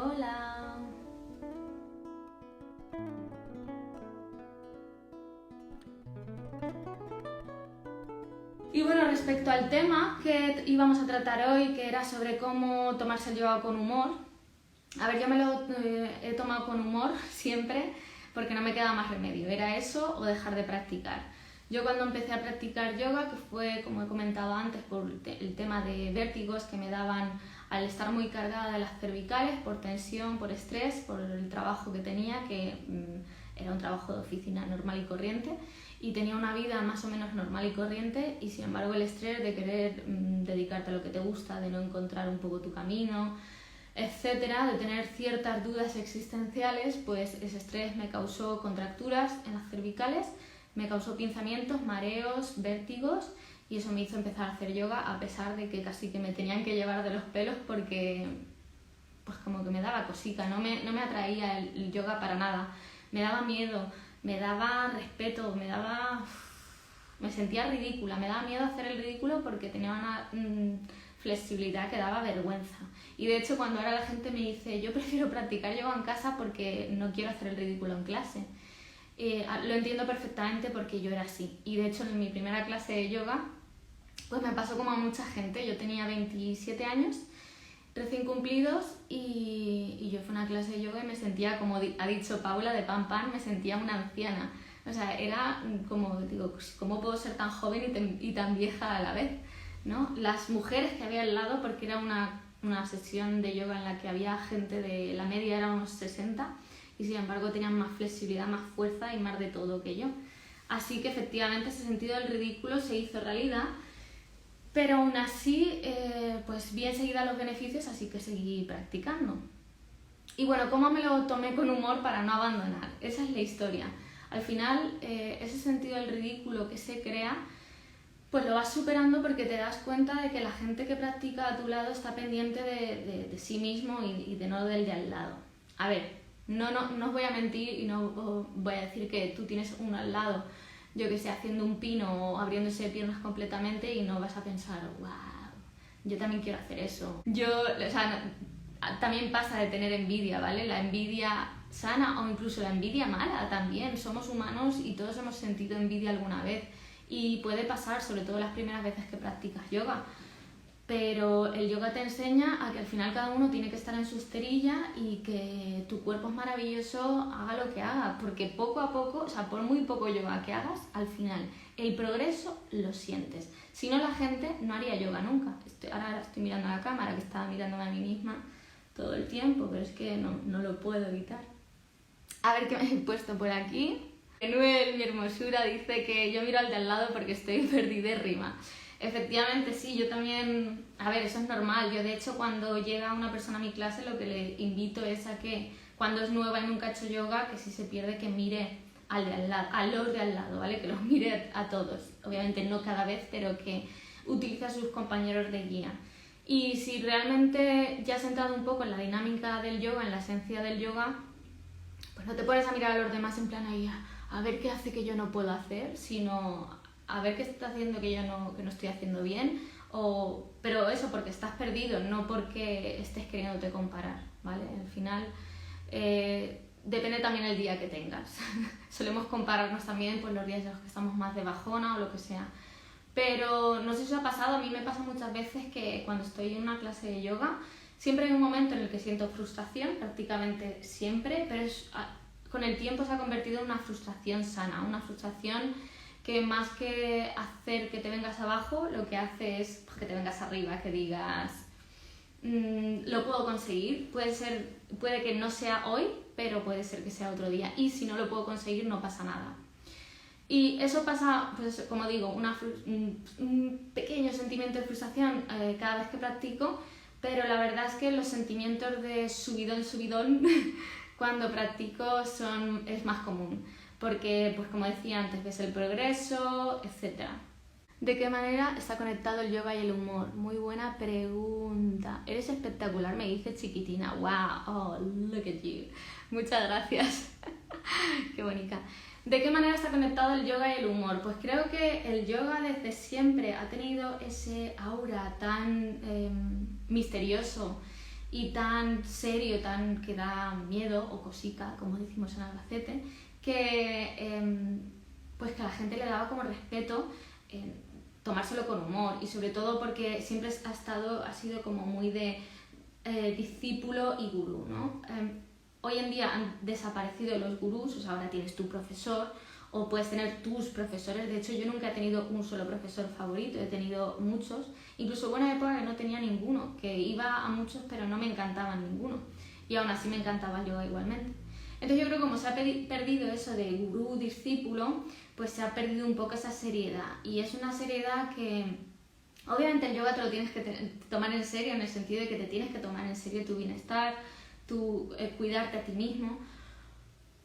Hola. Y bueno, respecto al tema que íbamos a tratar hoy, que era sobre cómo tomarse el yoga con humor, a ver, yo me lo he tomado con humor siempre porque no me queda más remedio, era eso o dejar de practicar. Yo cuando empecé a practicar yoga, que fue, como he comentado antes, por el tema de vértigos que me daban al estar muy cargada de las cervicales, por tensión, por estrés, por el trabajo que tenía, que era un trabajo de oficina normal y corriente, y tenía una vida más o menos normal y corriente, y sin embargo el estrés de querer dedicarte a lo que te gusta, de no encontrar un poco tu camino, etcétera, de tener ciertas dudas existenciales, pues ese estrés me causó contracturas en las cervicales, me causó pinzamientos, mareos, vértigos, y eso me hizo empezar a hacer yoga a pesar de que casi que me tenían que llevar de los pelos porque pues como que me daba cosica, no me atraía el yoga para nada, me daba miedo, me daba respeto, me sentía ridícula, me daba miedo hacer el ridículo porque tenía una flexibilidad que daba vergüenza. Y de hecho cuando ahora la gente me dice yo prefiero practicar yoga en casa porque no quiero hacer el ridículo en clase, lo entiendo perfectamente porque yo era así. Y de hecho en mi primera clase de yoga pues me pasó como a mucha gente. Yo tenía 27 años recién cumplidos y yo fui a una clase de yoga y me sentía, como ha dicho Paula de Pan Pan, me sentía una anciana. O sea, era como, digo, ¿cómo puedo ser tan joven y tan vieja a la vez? ¿No? Las mujeres que había al lado, porque era una sesión de yoga en la que había gente de la media, era unos 60, y sin embargo tenían más flexibilidad, más fuerza y más de todo que yo. Así que efectivamente ese sentido del ridículo se hizo realidad, pero aún así pues vi enseguida los beneficios, así que seguí practicando. Y bueno, ¿cómo me lo tomé con humor para no abandonar? Esa es la historia. Al final ese sentido del ridículo que se crea pues lo vas superando porque te das cuenta de que la gente que practica a tu lado está pendiente de sí mismo y de no del de al lado. A ver, no os voy a mentir y no os voy a decir que tú tienes uno al lado, yo que sé, haciendo un pino o abriéndose de piernas completamente y no vas a pensar, wow, yo también quiero hacer eso. También pasa de tener envidia, ¿vale? La envidia sana o incluso la envidia mala también. Somos humanos y todos hemos sentido envidia alguna vez. Y puede pasar, sobre todo las primeras veces que practicas yoga. Pero el yoga te enseña a que al final cada uno tiene que estar en su esterilla y que tu cuerpo es maravilloso, haga lo que haga. Porque poco a poco, o sea, por muy poco yoga que hagas, al final el progreso lo sientes. Si no, la gente no haría yoga nunca. Ahora estoy mirando a la cámara, que estaba mirándome a mí misma todo el tiempo, pero es que no lo puedo evitar. A ver qué me he puesto por aquí. Manuel, mi hermosura, dice que yo miro al de al lado porque estoy perdidérrima. Efectivamente, sí, yo también... A ver, eso es normal. Yo, de hecho, cuando llega una persona a mi clase, lo que le invito es a que, cuando es nueva y nunca ha hecho yoga, que si se pierde, que mire al de al lado, a los de al lado, ¿vale? Que los mire a todos. Obviamente no cada vez, pero que utilice a sus compañeros de guía. Y si realmente ya has entrado un poco en la dinámica del yoga, en la esencia del yoga, pues no te pones a mirar a los demás en plan ahí, a ver qué hace que yo no puedo hacer, sino a ver qué está haciendo que yo no estoy haciendo bien, pero eso porque estás perdido, no porque estés queriéndote comparar, ¿vale? Al final depende también el día que tengas. Solemos compararnos también por los días en los que estamos más de bajona o lo que sea. Pero no sé si os ha pasado, a mí me pasa muchas veces que cuando estoy en una clase de yoga siempre hay un momento en el que siento frustración, prácticamente siempre, pero con el tiempo se ha convertido en una frustración sana, una frustración que más que hacer que te vengas abajo, lo que hace es que te vengas arriba, que digas, lo puedo conseguir, puede que no sea hoy, pero puede ser que sea otro día, y si no lo puedo conseguir no pasa nada. Y eso pasa, pues como digo, un pequeño sentimiento de frustración cada vez que practico, pero la verdad es que los sentimientos de subidón cuando practico es más común, porque, pues como decía antes, ves el progreso, etc. ¿De qué manera está conectado el yoga y el humor? Muy buena pregunta. Eres espectacular, me dice chiquitina. ¡Wow! Oh, look at you. Muchas gracias. Qué bonita. ¿De qué manera está conectado el yoga y el humor? Pues creo que el yoga desde siempre ha tenido ese aura tan misterioso y tan serio, tan que da miedo o cosica, como decimos en Albacete, que pues que a la gente le daba como respeto tomárselo con humor, y sobre todo porque siempre ha sido como muy de discípulo y gurú, ¿no? Hoy en día han desaparecido los gurús, o sea, ahora tienes tu profesor o puedes tener tus profesores. De hecho, yo nunca he tenido un solo profesor favorito, he tenido muchos. Incluso hubo una época que no tenía ninguno, que iba a muchos pero no me encantaban ninguno. Y aún así me encantaba el yoga igualmente. Entonces yo creo que como se ha perdido eso de gurú, discípulo, pues se ha perdido un poco esa seriedad. Y es una seriedad que obviamente el yoga te lo tienes que tomar en serio, en el sentido de que te tienes que tomar en serio tu bienestar, cuidarte a ti mismo,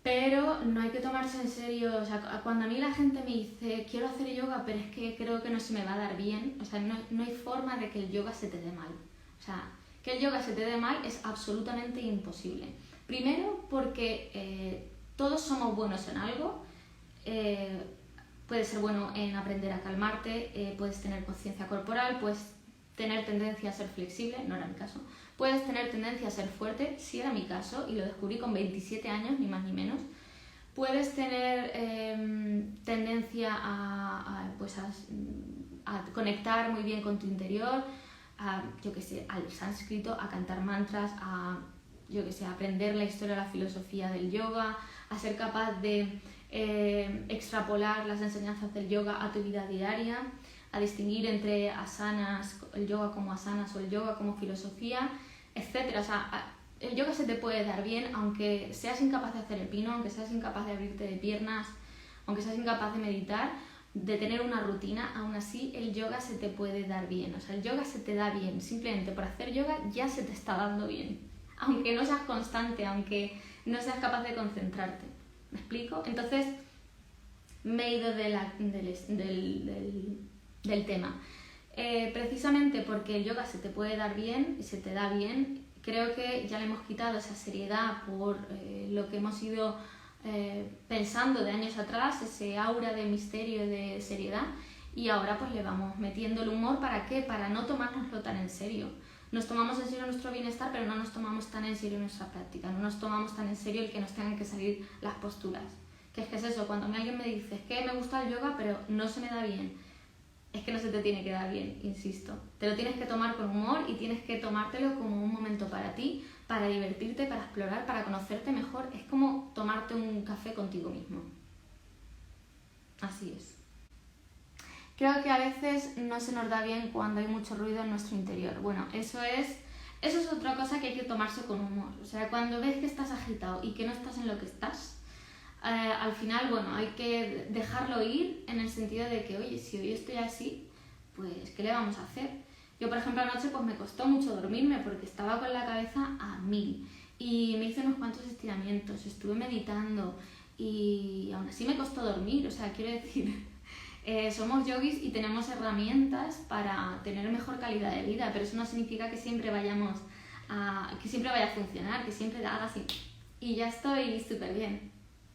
pero no hay que tomarse en serio. O sea, cuando a mí la gente me dice quiero hacer yoga pero es que creo que no se me va a dar bien, o sea, no hay forma de que el yoga se te dé mal. O sea, que el yoga se te dé mal es absolutamente imposible. Primero porque todos somos buenos en algo. Puedes ser bueno en aprender a calmarte, puedes tener conciencia corporal, puedes tener tendencia a ser flexible, no era mi caso. Puedes tener tendencia a ser fuerte, sí era mi caso, y lo descubrí con 27 años, ni más ni menos. Puedes tener tendencia a conectar muy bien con tu interior, al sánscrito, a cantar mantras, a aprender la historia, la filosofía del yoga, a ser capaz de extrapolar las enseñanzas del yoga a tu vida diaria, a distinguir entre asanas, el yoga como asanas o el yoga como filosofía, etc. O sea, el yoga se te puede dar bien aunque seas incapaz de hacer el pino, aunque seas incapaz de abrirte de piernas, aunque seas incapaz de meditar, de tener una rutina. Aún así el yoga se te puede dar bien. O sea, el yoga se te da bien, simplemente por hacer yoga ya se te está dando bien, aunque no seas constante, aunque no seas capaz de concentrarte. ¿Me explico? Entonces me he ido del tema. Precisamente porque el yoga se te puede dar bien y se te da bien, creo que ya le hemos quitado esa seriedad por lo que hemos ido pensando de años atrás, ese aura de misterio y de seriedad, y ahora pues le vamos metiendo el humor. ¿Para qué? Para no tomárnoslo tan en serio. Nos tomamos en serio nuestro bienestar, pero no nos tomamos tan en serio nuestra práctica, no nos tomamos tan en serio el que nos tengan que salir las posturas. Que es eso, cuando alguien me dice, es que me gusta el yoga pero no se me da bien, es que no se te tiene que dar bien, insisto. Te lo tienes que tomar con humor y tienes que tomártelo como un momento para ti, para divertirte, para explorar, para conocerte mejor. Es como tomarte un café contigo mismo. Así es. Creo que a veces no se nos da bien cuando hay mucho ruido en nuestro interior. Bueno, eso es otra cosa que hay que tomarse con humor. O sea, cuando ves que estás agitado y que no estás en lo que estás, al final, bueno, hay que dejarlo ir, en el sentido de que, oye, si hoy estoy así, pues ¿qué le vamos a hacer? Yo, por ejemplo, anoche pues me costó mucho dormirme porque estaba con la cabeza a 1000 y me hice unos cuantos estiramientos, estuve meditando y aún así me costó dormir. O sea, quiero decir, somos yogis y tenemos herramientas para tener mejor calidad de vida, pero eso no significa que siempre vaya a funcionar, que siempre haga así y ya estoy súper bien,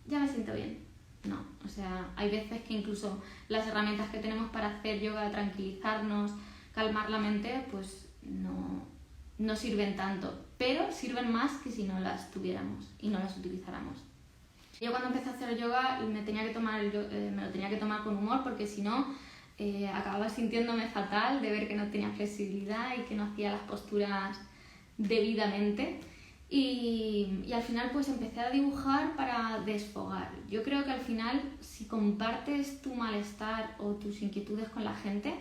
ya me siento bien. No, o sea, hay veces que incluso las herramientas que tenemos para hacer yoga, tranquilizarnos, calmar la mente, pues no sirven tanto, pero sirven más que si no las tuviéramos y no las utilizáramos. Yo cuando empecé a hacer yoga me lo tenía que tomar con humor, porque si no acababa sintiéndome fatal de ver que no tenía flexibilidad y que no hacía las posturas debidamente. Y al final pues empecé a dibujar para desfogar. Yo creo que al final, si compartes tu malestar o tus inquietudes con la gente,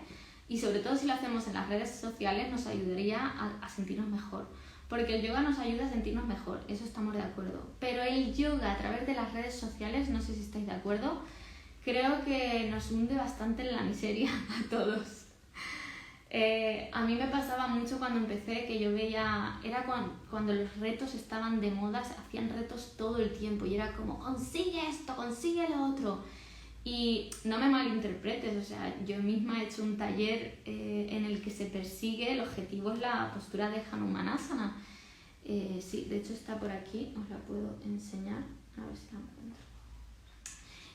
y sobre todo si lo hacemos en las redes sociales, nos ayudaría a sentirnos mejor. Porque el yoga nos ayuda a sentirnos mejor, eso estamos de acuerdo. Pero el yoga a través de las redes sociales, no sé si estáis de acuerdo, creo que nos hunde bastante en la miseria a todos. A mí me pasaba mucho cuando empecé, que yo veía, era cuando los retos estaban de moda, se hacían retos todo el tiempo y era como, consigue esto, consigue lo otro. Y no me malinterpretes, o sea, yo misma he hecho un taller en el que se persigue, el objetivo es la postura de Hanumanasana. Sí, de hecho está por aquí, os la puedo enseñar, a ver si la encuentro.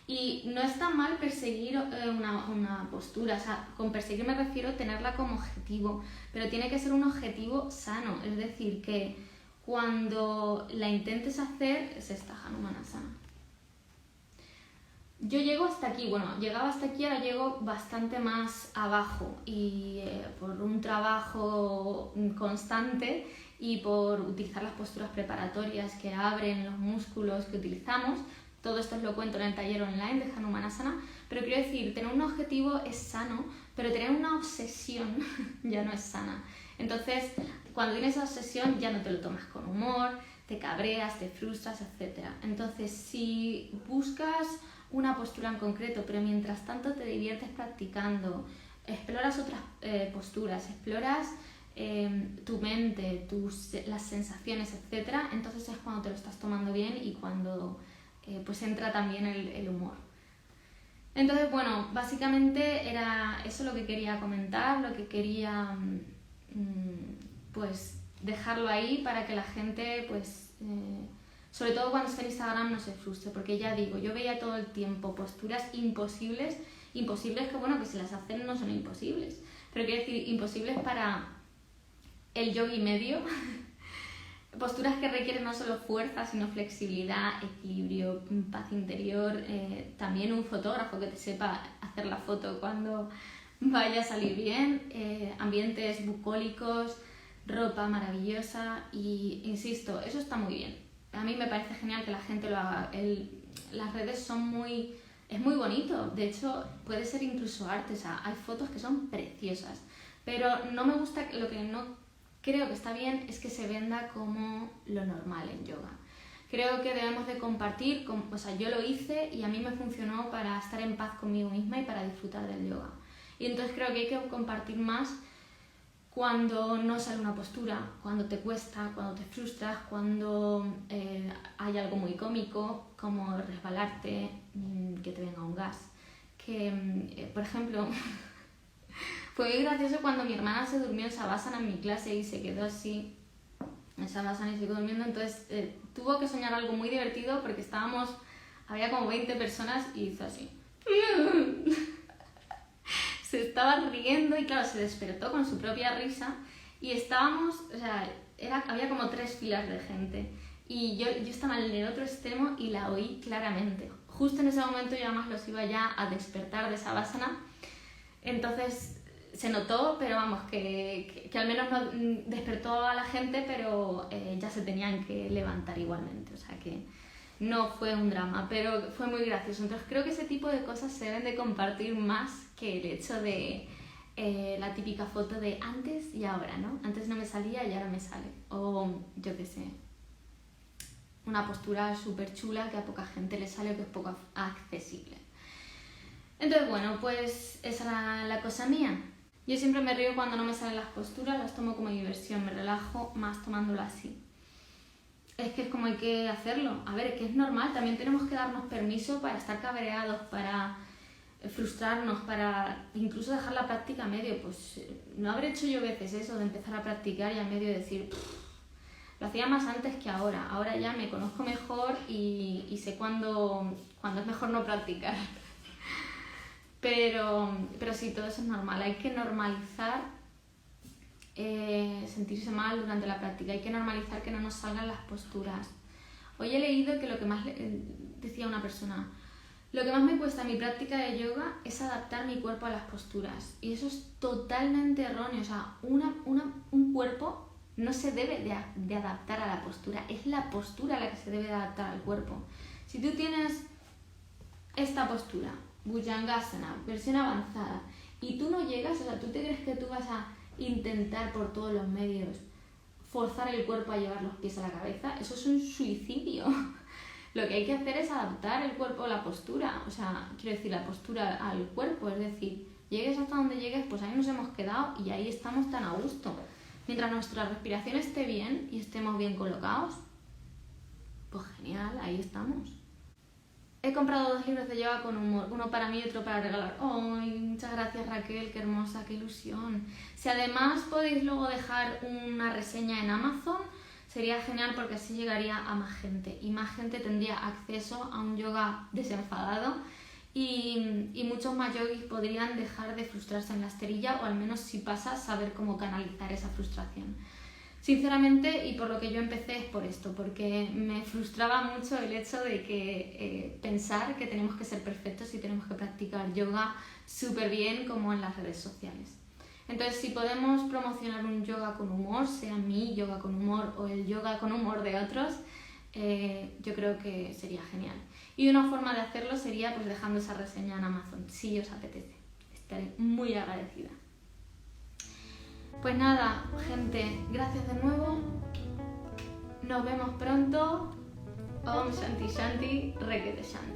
Y no está mal perseguir una postura, o sea, con perseguir me refiero a tenerla como objetivo, pero tiene que ser un objetivo sano, es decir, que cuando la intentes hacer es esta Hanumanasana. Yo llego hasta aquí, bueno, llegaba hasta aquí, ahora llego bastante más abajo y por un trabajo constante y por utilizar las posturas preparatorias que abren los músculos que utilizamos. Todo esto os lo cuento en el taller online de Hanumanasana, pero quiero decir, tener un objetivo es sano, pero tener una obsesión ya no es sana. Entonces, cuando tienes esa obsesión ya no te lo tomas con humor, te cabreas, te frustras, etc. Entonces, si buscas una postura en concreto, pero mientras tanto te diviertes practicando, exploras otras posturas, exploras tu mente, las sensaciones, etc., entonces es cuando te lo estás tomando bien y cuando pues entra también el humor. Entonces, bueno, básicamente era eso lo que quería comentar, lo que quería pues dejarlo ahí para que la gente pues sobre todo cuando está en Instagram no se frustre, porque ya digo, yo veía todo el tiempo posturas imposibles que bueno, que si las hacen no son imposibles, pero quiero decir, imposibles para el yogi medio, posturas que requieren no solo fuerza, sino flexibilidad, equilibrio, paz interior, también un fotógrafo que te sepa hacer la foto cuando vaya a salir bien, ambientes bucólicos, ropa maravillosa y, insisto, eso está muy bien. A mí me parece genial que la gente lo haga. Las redes son es muy bonito, de hecho puede ser incluso arte, o sea, hay fotos que son preciosas, pero no me gusta, lo que no creo que está bien es que se venda como lo normal en yoga. Creo que debemos de compartir, o sea, yo lo hice y a mí me funcionó para estar en paz conmigo misma y para disfrutar del yoga. Y entonces creo que hay que compartir más cuando no sale una postura, cuando te cuesta, cuando te frustras, cuando hay algo muy cómico, como resbalarte, que te venga un gas. Que, por ejemplo, fue muy gracioso cuando mi hermana se durmió en Savasana en mi clase y se quedó así en Savasana y se quedó durmiendo, entonces tuvo que soñar algo muy divertido porque había como 20 personas y hizo así. Se estaba riendo y claro, se despertó con su propia risa y estábamos, o sea, había como 3 filas de gente y yo estaba en el otro extremo y la oí claramente. Justo en ese momento yo además los iba ya a despertar de Savasana, entonces se notó, pero vamos, que al menos no despertó a la gente, pero ya se tenían que levantar igualmente, o sea que no fue un drama, pero fue muy gracioso. Entonces creo que ese tipo de cosas se deben de compartir más que el hecho de la típica foto de antes y ahora, ¿no? Antes no me salía y ahora me sale. O yo qué sé, una postura súper chula que a poca gente le sale o que es poco accesible. Entonces, bueno, pues esa era la cosa mía. Yo siempre me río cuando no me salen las posturas, las tomo como diversión, me relajo más tomándolo así. Es que es como hay que hacerlo. A ver, es que es normal, también tenemos que darnos permiso para estar cabreados, para frustrarnos, para incluso dejar la práctica a medio. Pues no habré hecho yo veces eso de empezar a practicar y a medio decir, lo hacía más antes que ahora. Ahora ya me conozco mejor y sé cuándo es mejor no practicar. Pero sí, todo eso es normal. Hay que normalizar sentirse mal durante la práctica. Hay que normalizar que no nos salgan las posturas. Hoy he leído que lo que más decía una persona, lo que más me cuesta en mi práctica de yoga es adaptar mi cuerpo a las posturas. Y eso es totalmente erróneo. O sea, un cuerpo no se debe de adaptar a la postura. Es la postura la que se debe de adaptar al cuerpo. Si tú tienes esta postura, Bhujangasana, versión avanzada, y tú no llegas, o sea, tú te crees que tú vas a intentar por todos los medios forzar el cuerpo a llevar los pies a la cabeza, eso es un suicidio. Lo que hay que hacer es adaptar el cuerpo a la postura, o sea, quiero decir, la postura al cuerpo, es decir, llegues hasta donde llegues, pues ahí nos hemos quedado y ahí estamos tan a gusto. Mientras nuestra respiración esté bien y estemos bien colocados, pues genial, ahí estamos. He comprado 2 libros de yoga con humor, uno para mí y otro para regalar. ¡Ay, muchas gracias Raquel, qué hermosa, qué ilusión! Si además podéis luego dejar una reseña en Amazon, sería genial porque así llegaría a más gente y más gente tendría acceso a un yoga desenfadado y muchos más yogis podrían dejar de frustrarse en la esterilla o al menos si pasa saber cómo canalizar esa frustración. Sinceramente, y por lo que yo empecé es por esto, porque me frustraba mucho el hecho de que pensar que tenemos que ser perfectos y tenemos que practicar yoga súper bien como en las redes sociales. Entonces, si podemos promocionar un yoga con humor, sea mi yoga con humor o el yoga con humor de otros, yo creo que sería genial. Y una forma de hacerlo sería pues dejando esa reseña en Amazon, si os apetece. Estaré muy agradecida. Pues nada, gente, gracias de nuevo. Nos vemos pronto. Om Shanti Shanti, Requete Shanti.